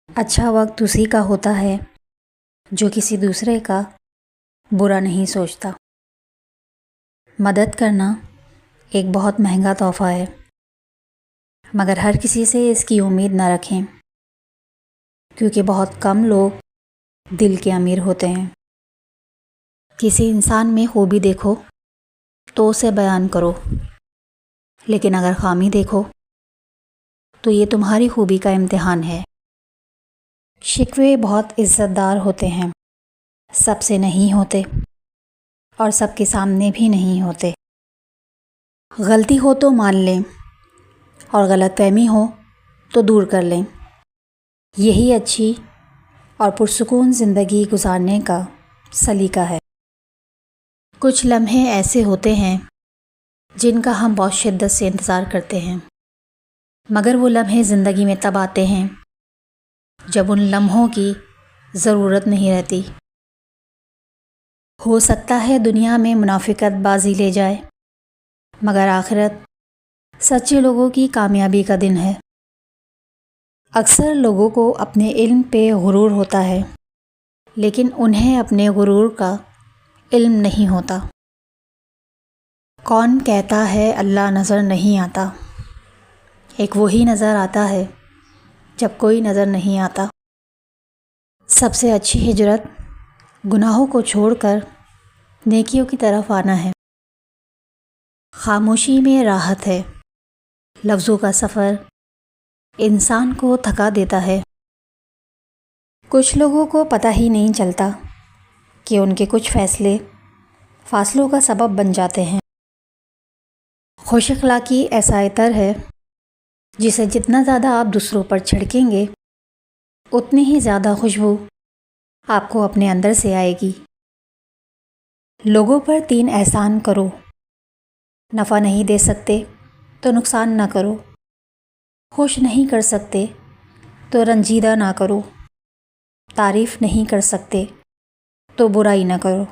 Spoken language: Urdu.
اچھا وقت اسی کا ہوتا ہے جو کسی دوسرے کا برا نہیں سوچتا۔ مدد کرنا ایک بہت مہنگا تحفہ ہے، مگر ہر کسی سے اس کی امید نہ رکھیں، کیونکہ بہت کم لوگ دل کے امیر ہوتے ہیں۔ کسی انسان میں خوبی دیکھو تو اسے بیان کرو، لیکن اگر خامی دیکھو تو یہ تمہاری خوبی کا امتحان ہے۔ شکوے بہت عزت دار ہوتے ہیں، سب سے نہیں ہوتے اور سب کے سامنے بھی نہیں ہوتے۔ غلطی ہو تو مان لیں اور غلط فہمی ہو تو دور کر لیں، یہی اچھی اور پرسکون زندگی گزارنے کا سلیقہ ہے۔ کچھ لمحے ایسے ہوتے ہیں جن کا ہم بہت شدت سے انتظار کرتے ہیں، مگر وہ لمحے زندگی میں تب آتے ہیں جب ان لمحوں کی ضرورت نہیں رہتی۔ ہو سکتا ہے دنیا میں منافقت بازی لے جائے، مگر آخرت سچے لوگوں کی کامیابی کا دن ہے۔ اکثر لوگوں کو اپنے علم پہ غرور ہوتا ہے، لیکن انہیں اپنے غرور کا علم نہیں ہوتا۔ کون کہتا ہے اللہ نظر نہیں آتا؟ ایک وہی نظر آتا ہے جب کوئی نظر نہیں آتا۔ سب سے اچھی ہجرت گناہوں کو چھوڑ کر نیکیوں کی طرف آنا ہے۔ خاموشی میں راحت ہے، لفظوں کا سفر انسان کو تھکا دیتا ہے۔ کچھ لوگوں کو پتہ ہی نہیں چلتا کہ ان کے کچھ فیصلے فاصلوں کا سبب بن جاتے ہیں۔ خوش اخلاقی ایسا عطر ہے جسے جتنا زیادہ آپ دوسروں پر چھڑکیں گے اتنی ہی زیادہ خوشبو آپ کو اپنے اندر سے آئے گی۔ لوگوں پر 3 احسان کرو، نفع نہیں دے سکتے تو نقصان نہ کرو، خوش نہیں کر سکتے تو رنجیدہ نہ کرو، تعریف نہیں کر سکتے تو برائی نہ کرو۔